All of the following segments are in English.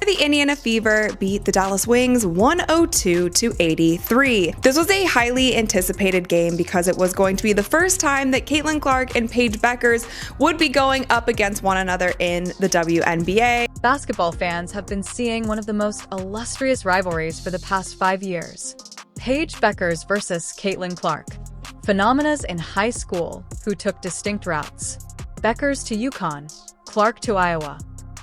the Indiana Fever beat the Dallas Wings 102-83. This was a highly anticipated game because it was going to be the first time that Caitlin Clark and Paige Bueckers would be going up against one another in the WNBA. Basketball fans have been seeing one of the most illustrious rivalries for the past 5 years. Paige Bueckers versus Caitlin Clark. Phenomenas in high school who took distinct routes. Bueckers to UConn, Clark to Iowa.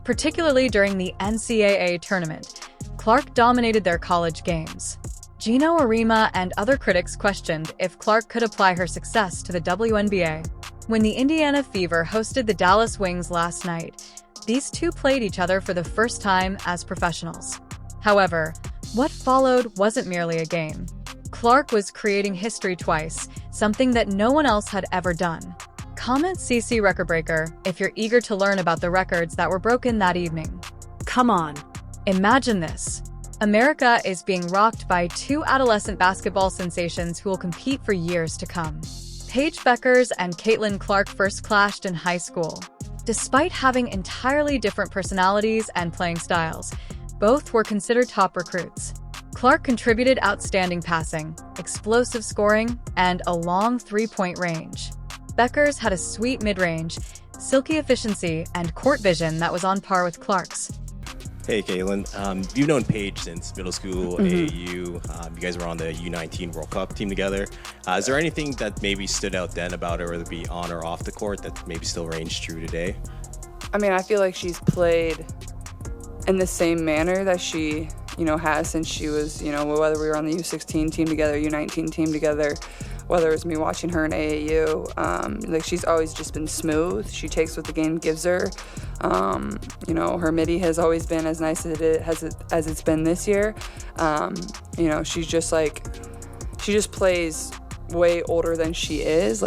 Particularly during the NCAA tournament, Clark dominated their college games. Gino Arima and other critics questioned if Clark could apply her success to the WNBA. When the Indiana Fever hosted the Dallas Wings last night, these two played each other for the first time as professionals. However, what followed wasn't merely a game. Clark was creating history twice, something that no one else had ever done. Comment CC Record Breaker if you're eager to learn about the records that were broken that evening. Come on. Imagine this. America is being rocked by two adolescent basketball sensations who will compete for years to come. Paige Bueckers and Caitlin Clark first clashed in high school. Despite having entirely different personalities and playing styles, both were considered top recruits. Clark contributed outstanding passing, explosive scoring, and a long three-point range. Bueckers had a sweet mid-range, silky efficiency, and court vision that was on par with Clark's. Hey, Caitlin. You've known Paige since middle school, AAU. You guys were on the U19 World Cup team together. Is there anything that maybe stood out then about her, whether it be on or off the court, that maybe still reigns true today? I mean, I feel like she's played in the same manner that she, has since she was, whether we were on the U16 team together, U19 team together, whether it's me watching her in AAU, she's always just been smooth. She takes what the game gives her. Her midi has always been as nice as it's been this year. She just plays way older than she is.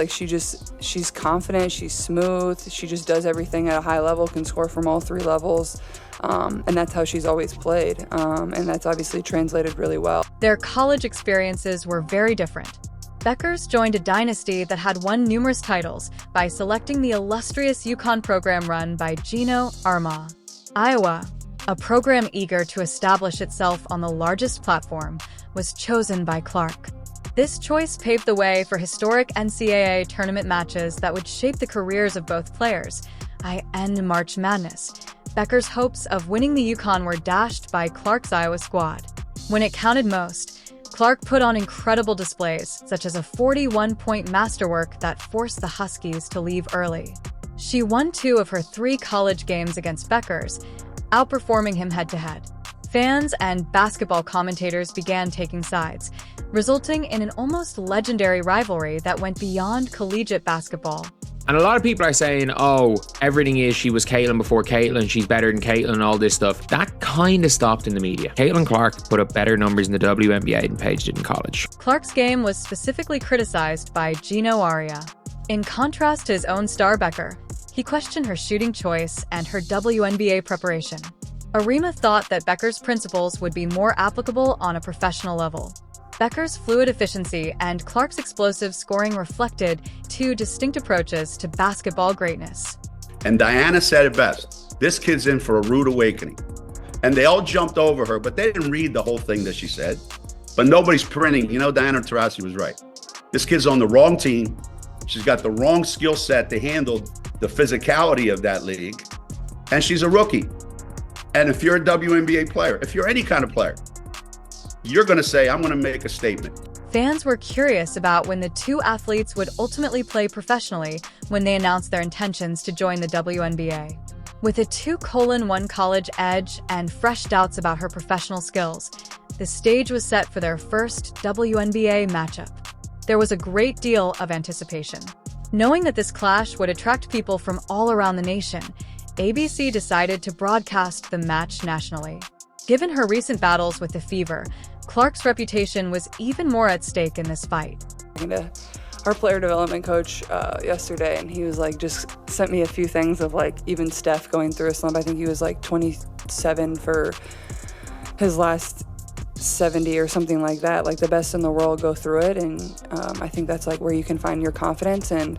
She's confident, she's smooth, she just does everything at a high level, can score from all three levels. And that's how she's always played. And that's obviously translated really well. Their college experiences were very different. Bueckers joined a dynasty that had won numerous titles by selecting the illustrious UConn program run by Gino Arima. Iowa, a program eager to establish itself on the largest platform, was chosen by Clark. This choice paved the way for historic NCAA tournament matches that would shape the careers of both players. And March Madness. Bueckers' hopes of winning the UConn were dashed by Clark's Iowa squad. When it counted most, Clark put on incredible displays, such as a 41-point masterwork that forced the Huskies to leave early. She won 2 of her 3 college games against Bueckers, outperforming him head-to-head. Fans and basketball commentators began taking sides, resulting in an almost legendary rivalry that went beyond collegiate basketball. And a lot of people are saying, everything is she was Caitlin before Caitlin, she's better than Caitlin and all this stuff. That kind of stopped in the media. Caitlin Clark put up better numbers in the WNBA than Paige did in college. Clark's game was specifically criticized by Gino Arima. In contrast to his own star Buecker, he questioned her shooting choice and her WNBA preparation. Arima thought that Buecker's principles would be more applicable on a professional level. Buecker's fluid efficiency and Clark's explosive scoring reflected 2 distinct approaches to basketball greatness. And Diana said it best. This kid's in for a rude awakening. And they all jumped over her, but they didn't read the whole thing that she said. But nobody's printing. Diana Taurasi was right. This kid's on the wrong team. She's got the wrong skill set to handle the physicality of that league. And she's a rookie. And if you're a WNBA player, if you're any kind of player, you're going to say, I'm going to make a statement. Fans were curious about when the 2 athletes would ultimately play professionally when they announced their intentions to join the WNBA. With a 2:1 college edge and fresh doubts about her professional skills, the stage was set for their first WNBA matchup. There was a great deal of anticipation. Knowing that this clash would attract people from all around the nation, ABC decided to broadcast the match nationally. Given her recent battles with the Fever, Clark's reputation was even more at stake in this fight. Our player development coach yesterday, and he was just sent me a few things of even Steph going through a slump. I think he was 27 for his last 70 or something like that. The best in the world go through it, and I think that's where you can find your confidence. And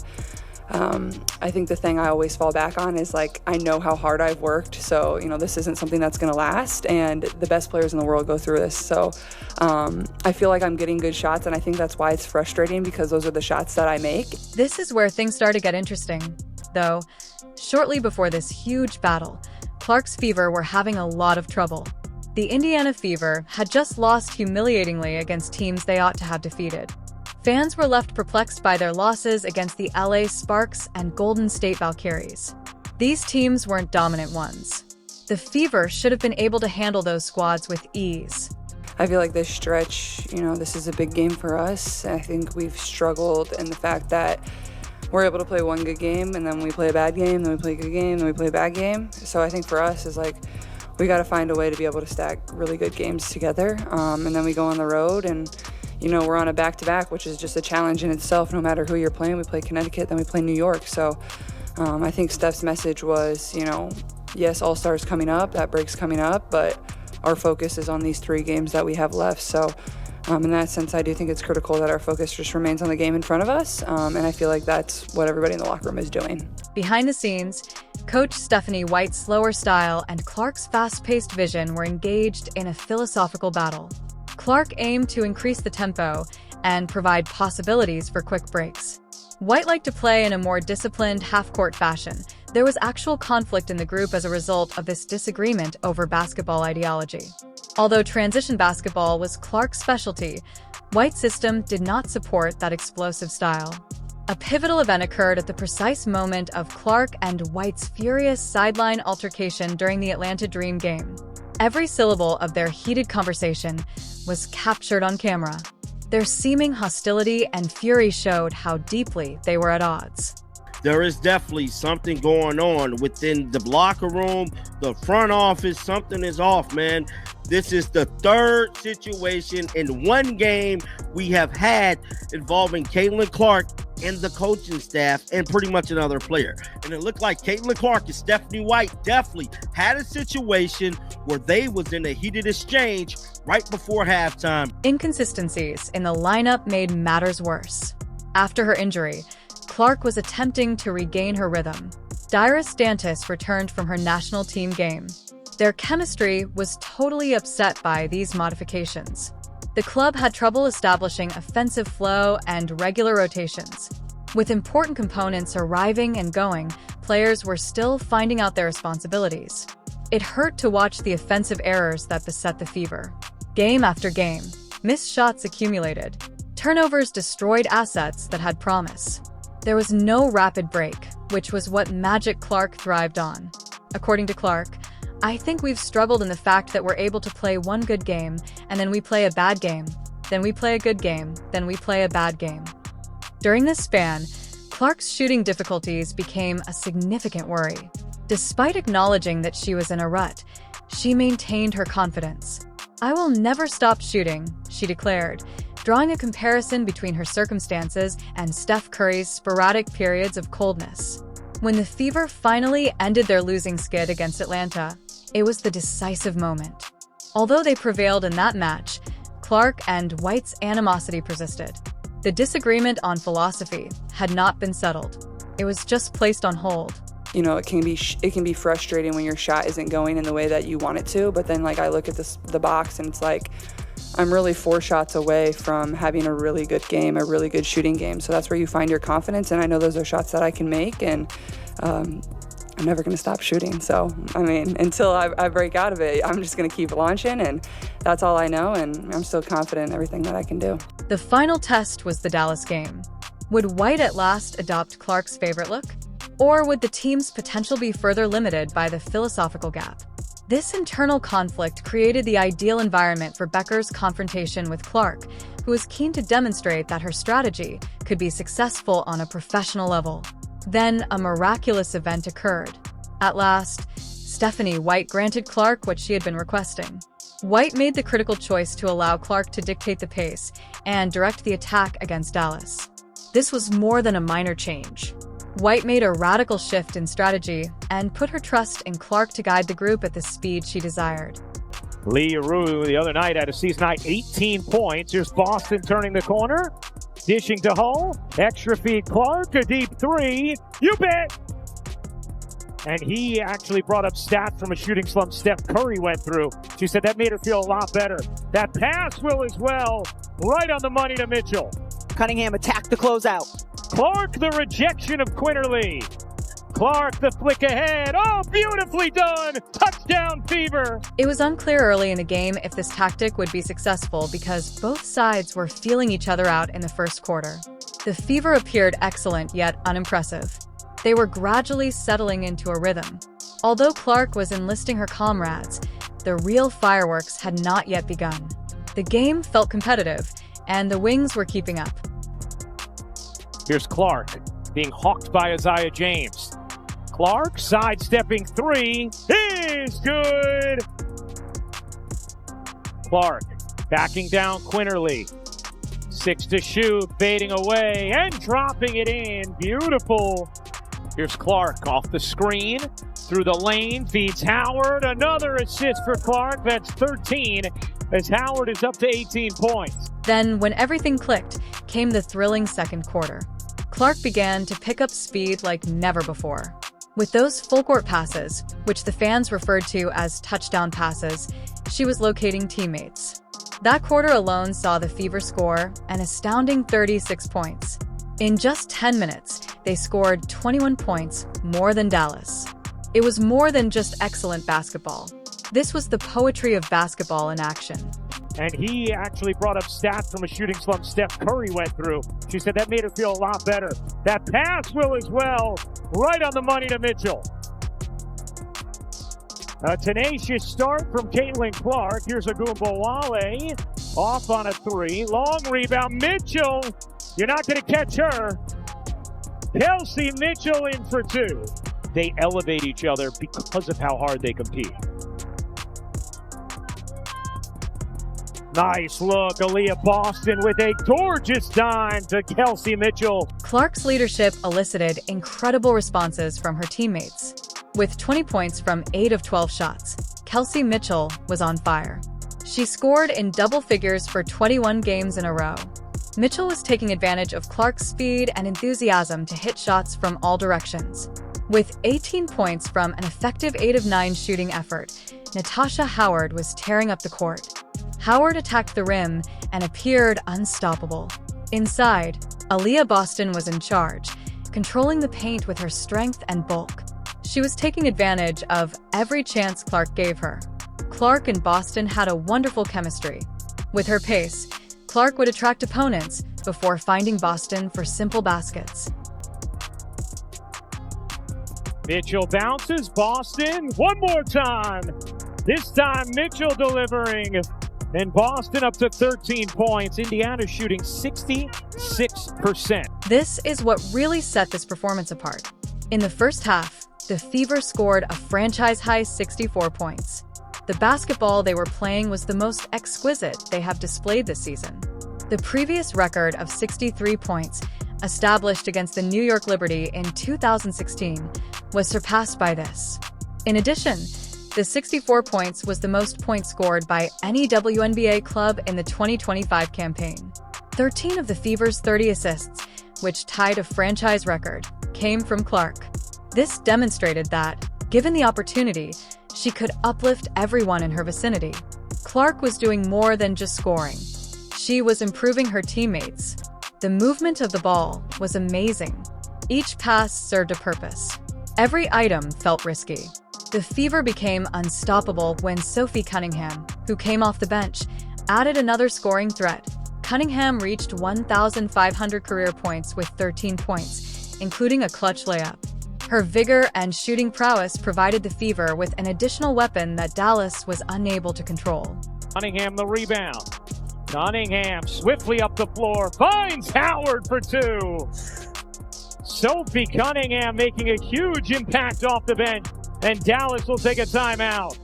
I think the thing I always fall back on is like, I know how hard I've worked, so this isn't something that's going to last, and the best players in the world go through this. So I feel like I'm getting good shots, and I think that's why it's frustrating, because those are the shots that I make. This is where things start to get interesting, though. Shortly before this huge battle, Clark's Fever were having a lot of trouble. The Indiana Fever had just lost humiliatingly against teams they ought to have defeated. Fans were left perplexed by their losses against the LA Sparks and Golden State Valkyries. These teams weren't dominant ones. The Fever should have been able to handle those squads with ease. I feel like this stretch, this is a big game for us. I think we've struggled in the fact that we're able to play one good game, and then we play a bad game, then we play a good game, then we play a bad game. So I think for us is like, we got to find a way to be able to stack really good games together. And then we go on the road, and we're on a back-to-back, which is just a challenge in itself. No matter who you're playing, we play Connecticut, then we play New York. So I think Steph's message was, yes, All-Stars coming up, that break's coming up, but our focus is on these 3 games that we have left. So in that sense, I do think it's critical that our focus just remains on the game in front of us. And I feel like that's what everybody in the locker room is doing. Behind the scenes, Coach Stephanie White's slower style and Clark's fast-paced vision were engaged in a philosophical battle. Clark aimed to increase the tempo and provide possibilities for quick breaks. White liked to play in a more disciplined half-court fashion. There was actual conflict in the group as a result of this disagreement over basketball ideology. Although transition basketball was Clark's specialty, White's system did not support that explosive style. A pivotal event occurred at the precise moment of Clark and White's furious sideline altercation during the Atlanta Dream game. Every syllable of their heated conversation was captured on camera. Their seeming hostility and fury showed how deeply they were at odds. There is definitely something going on within the locker room, the front office. Something is off, man. This is the 3rd situation in one game we have had involving Caitlin Clark and the coaching staff and pretty much another player. And it looked like Caitlin Clark and Stephanie White definitely had a situation where they was in a heated exchange right before halftime. Inconsistencies in the lineup made matters worse. After her injury, Clark was attempting to regain her rhythm. Dairis Dantas returned from her national team game. Their chemistry was totally upset by these modifications. The club had trouble establishing offensive flow and regular rotations. With important components arriving and going, players were still finding out their responsibilities. It hurt to watch the offensive errors that beset the Fever. Game after game, missed shots accumulated. Turnovers destroyed assets that had promise. There was no rapid break, which was what Magic Clark thrived on. According to Clark, I think we've struggled in the fact that we're able to play one good game, and then we play a bad game, then we play a good game, then we play a bad game. During this span, Clark's shooting difficulties became a significant worry. Despite acknowledging that she was in a rut, she maintained her confidence. "I will never stop shooting," she declared, drawing a comparison between her circumstances and Steph Curry's sporadic periods of coldness. When the Fever finally ended their losing skid against Atlanta, it was the decisive moment. Although they prevailed in that match, Clark and White's animosity persisted. The disagreement on philosophy had not been settled. It was just placed on hold. It can be frustrating when your shot isn't going in the way that you want it to, but then I look at the box and it's like, I'm really 4 shots away from having a really good game, a really good shooting game. So that's where you find your confidence, and I know those are shots that I can make, and I'm never going to stop shooting. So, until I break out of it, I'm just going to keep launching, and that's all I know, and I'm still confident in everything that I can do. The final test was the Dallas game. Would White at last adopt Clark's favorite look? Or would the team's potential be further limited by the philosophical gap? This internal conflict created the ideal environment for Bueckers' confrontation with Clark, who was keen to demonstrate that her strategy could be successful on a professional level. Then a miraculous event occurred. At last, Stephanie White granted Clark what she had been requesting. White made the critical choice to allow Clark to dictate the pace and direct the attack against Dallas. This was more than a minor change. White made a radical shift in strategy and put her trust in Clark to guide the group at the speed she desired. Lee Rue the other night had a season high 18 points. Here's Boston turning the corner. Dishing to Hull. Extra feed Clark. A deep three. You bet. And he actually brought up stats from a shooting slump Steph Curry went through. She said that made her feel a lot better. That pass will as well. Right on the money to Mitchell. Cunningham attacked the closeout. Clark, the rejection of Quinterly. Clark, the flick ahead. Oh, beautifully done. Touchdown Fever. It was unclear early in the game if this tactic would be successful because both sides were feeling each other out in the first quarter. The Fever appeared excellent yet unimpressive. They were gradually settling into a rhythm. Although Clark was enlisting her comrades, the real fireworks had not yet begun. The game felt competitive, and the Wings were keeping up. Here's Clark being hawked by Isaiah James. Clark sidestepping three is good. Clark backing down Quinterly. 6 to shoot, baiting away and dropping it in. Beautiful. Here's Clark off the screen, through the lane, feeds Howard. Another assist for Clark. That's 13, as Howard is up to 18 points. Then, when everything clicked, came the thrilling second quarter. Clark began to pick up speed like never before. With those full-court passes, which the fans referred to as touchdown passes, she was locating teammates. That quarter alone saw the Fever score an astounding 36 points. In just 10 minutes, they scored 21 points, more than Dallas. It was more than just excellent basketball. This was the poetry of basketball in action. And he actually brought up stats from a shooting slump Steph Curry went through. She said that made her feel a lot better. That pass will as well. Right on the money to Mitchell. A tenacious start from Caitlin Clark. Here's Agumbawale. Off on a three. Long rebound. Mitchell. You're not going to catch her. Kelsey Mitchell in for two. They elevate each other because of how hard they compete. Nice look. Aaliyah Boston with a gorgeous dime to Kelsey Mitchell. Clark's leadership elicited incredible responses from her teammates. With 20 points from 8 of 12 shots, Kelsey Mitchell was on fire. She scored in double figures for 21 games in a row. Mitchell was taking advantage of Clark's speed and enthusiasm to hit shots from all directions. With 18 points from an effective 8 of 9 shooting effort, Natasha Howard was tearing up the court. Howard attacked the rim and appeared unstoppable. Inside, Aaliyah Boston was in charge, controlling the paint with her strength and bulk. She was taking advantage of every chance Clark gave her. Clark and Boston had a wonderful chemistry. With her pace, Clark would attract opponents before finding Boston for simple baskets. Mitchell bounces. Boston one more time. This time Mitchell delivering. And Boston up to 13 points. Indiana shooting 66%. This is what really set this performance apart. In the first half, the Fever scored a franchise-high 64 points. The basketball they were playing was the most exquisite they have displayed this season. The previous record of 63 points, established against the New York Liberty in 2016, was surpassed by this. In addition, the 64 points was the most points scored by any WNBA club in the 2025 campaign. 13 of the Fever's 30 assists, which tied a franchise record, came from Clark. This demonstrated that, given the opportunity, she could uplift everyone in her vicinity. Clark was doing more than just scoring. She was improving her teammates. The movement of the ball was amazing. Each pass served a purpose. Every item felt risky. The Fever became unstoppable when Sophie Cunningham, who came off the bench, added another scoring threat. Cunningham reached 1,500 career points with 13 points, including a clutch layup. Her vigor and shooting prowess provided the Fever with an additional weapon that Dallas was unable to control. Cunningham the rebound. Cunningham swiftly up the floor, finds Howard for two. Sophie Cunningham making a huge impact off the bench, and Dallas will take a timeout.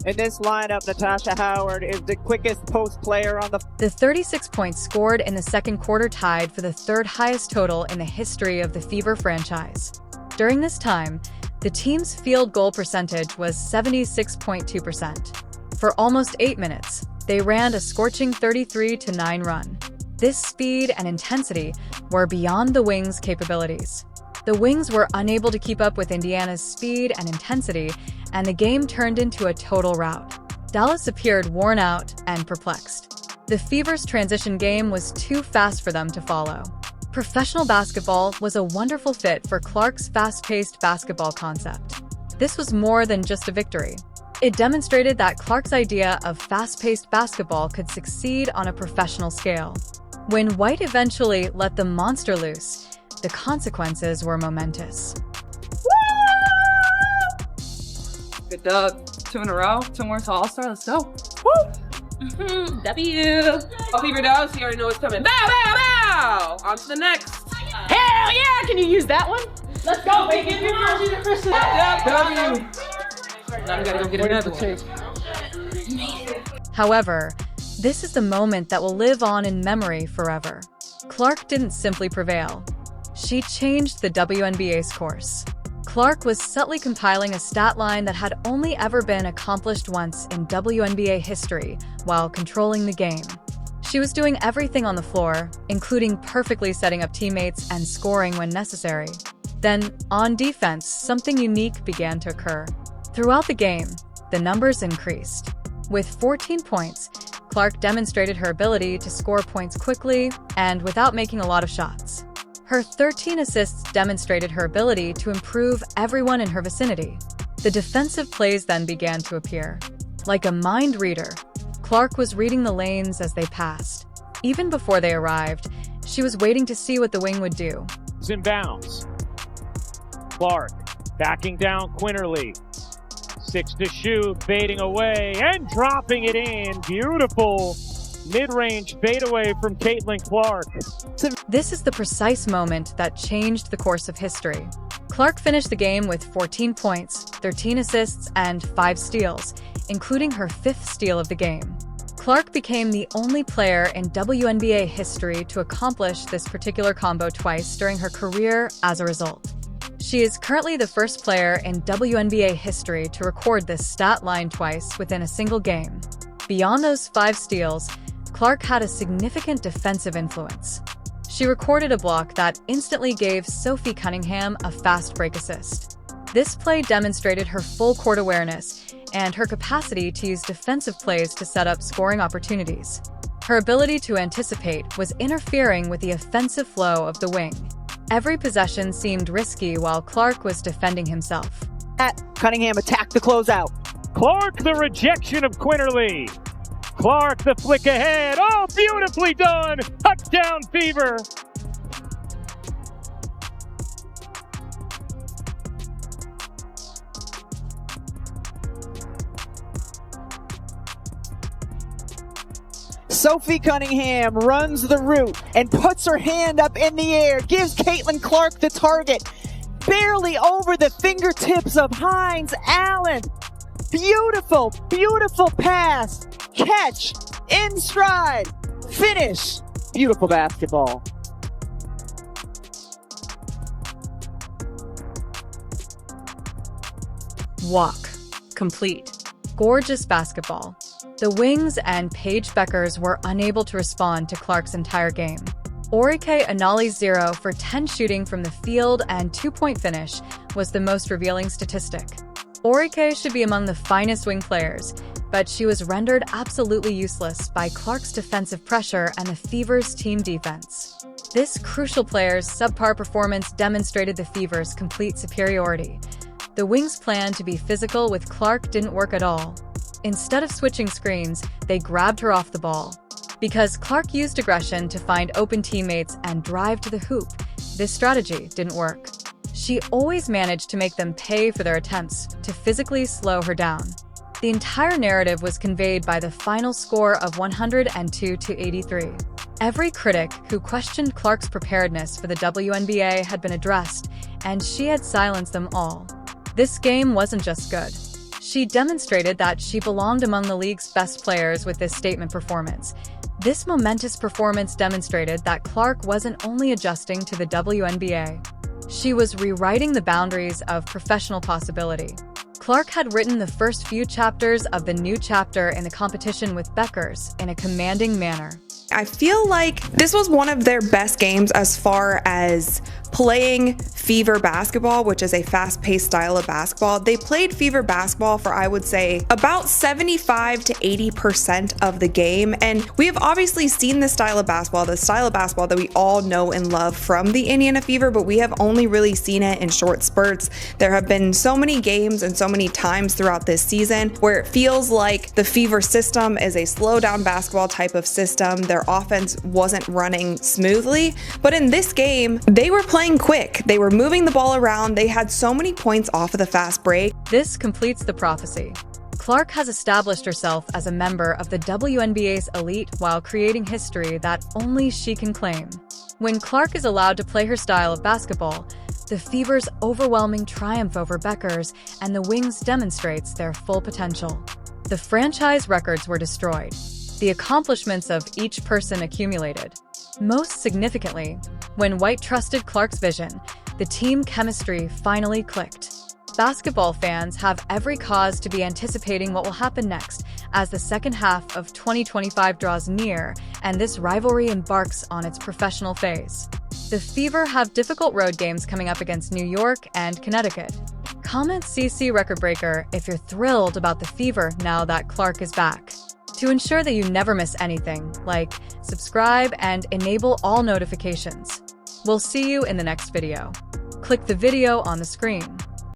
In this lineup, Natasha Howard is the quickest post player on the... The 36 points scored in the second quarter tied for the third highest total in the history of the Fever franchise. During this time, the team's field goal percentage was 76.2%. For almost 8 minutes, they ran a scorching 33-9 run. This speed and intensity were beyond the Wings' capabilities. The Wings were unable to keep up with Indiana's speed and intensity, and the game turned into a total rout. Dallas appeared worn out and perplexed. The Fever's transition game was too fast for them to follow. Professional basketball was a wonderful fit for Clark's fast-paced basketball concept. This was more than just a victory. It demonstrated that Clark's idea of fast-paced basketball could succeed on a professional scale. When White eventually let the monster loose, the consequences were momentous. Good dub. 2 in a row. 2 more to All-Star. Let's go. W. Oh, Fever does. You already know what's coming. Bow, bow, bow. On to the next. Hell yeah! Can you use that one? Let's go, baby. Give your energy to Christian. W. Now we gotta go get another one. However, this is the moment that will live on in memory forever. Clark didn't simply prevail. She changed the WNBA's course. Clark was subtly compiling a stat line that had only ever been accomplished once in WNBA history while controlling the game. She was doing everything on the floor, including perfectly setting up teammates and scoring when necessary. Then, on defense, something unique began to occur. Throughout the game, the numbers increased. With 14 points, Clark demonstrated her ability to score points quickly and without making a lot of shots. Her 13 assists demonstrated her ability to improve everyone in her vicinity. The defensive plays then began to appear. Like a mind reader, Clark was reading the lanes as they passed. Even before they arrived, she was waiting to see what the wing would do. It's inbounds. Clark backing down Quinterly. 6 to shoot, baiting away and dropping it in. Beautiful mid-range fadeaway from Caitlin Clark. This is the precise moment that changed the course of history. Clark finished the game with 14 points, 13 assists, and 5 steals, including her 5th steal of the game. Clark became the only player in WNBA history to accomplish this particular combo twice during her career as a result. She is currently the first player in WNBA history to record this stat line twice within a single game. Beyond those 5 steals, Clark had a significant defensive influence. She recorded a block that instantly gave Sophie Cunningham a fast break assist. This play demonstrated her full court awareness and her capacity to use defensive plays to set up scoring opportunities. Her ability to anticipate was interfering with the offensive flow of the wing. Every possession seemed risky while Clark was defending himself. Cunningham attacked the closeout. Clark, the rejection of Quinterly. Clark, the flick ahead. Oh, beautifully done. Touchdown, Fever. Sophie Cunningham runs the route and puts her hand up in the air, gives Caitlin Clark the target, barely over the fingertips of Hines Allen. Beautiful, beautiful pass, catch, in stride, finish. Beautiful basketball. Walk. Complete. Gorgeous basketball. The Wings and Paige Bueckers were unable to respond to Clark's entire game. Orike Anali's 0 for 10 shooting from the field and 2-point finish was the most revealing statistic. Orike should be among the finest wing players, but she was rendered absolutely useless by Clark's defensive pressure and the Fever's team defense. This crucial player's subpar performance demonstrated the Fever's complete superiority. The Wings' plan to be physical with Clark didn't work at all. Instead of switching screens, they grabbed her off the ball. Because Clark used aggression to find open teammates and drive to the hoop, this strategy didn't work. She always managed to make them pay for their attempts to physically slow her down. The entire narrative was conveyed by the final score of 102-83. Every critic who questioned Clark's preparedness for the WNBA had been addressed, and she had silenced them all. This game wasn't just good. She demonstrated that she belonged among the league's best players with this statement performance. This momentous performance demonstrated that Clark wasn't only adjusting to the WNBA. She was rewriting the boundaries of professional possibility. Clark had written the first few chapters of the new chapter in the competition with Bueckers in a commanding manner. I feel like this was one of their best games as far as playing Fever basketball, which is a fast-paced style of basketball. They played Fever basketball for, I would say, about 75 to 80% of the game. And we have obviously seen this style of basketball, the style of basketball that we all know and love from the Indiana Fever, but we have only really seen it in short spurts. There have been so many games and so many times throughout this season where it feels like the Fever system is a slow down basketball type of system. Their offense wasn't running smoothly, but in this game, they were playing quick. They were moving the ball around. They had so many points off of the fast break. This completes the prophecy. Clark has established herself as a member of the WNBA's elite while creating history that only she can claim. When Clark is allowed to play her style of basketball, the Fever's overwhelming triumph over Bueckers and the Wings demonstrates their full potential. The franchise records were destroyed. The accomplishments of each person accumulated. Most significantly, when White trusted Clark's vision, the team chemistry finally clicked. Basketball fans have every cause to be anticipating what will happen next as the second half of 2025 draws near and this rivalry embarks on its professional phase. The Fever have difficult road games coming up against New York and Connecticut. Comment CC Record Breaker if you're thrilled about the Fever now that Clark is back. To ensure that you never miss anything, like, subscribe, and enable all notifications. We'll see you in the next video. Click the video on the screen.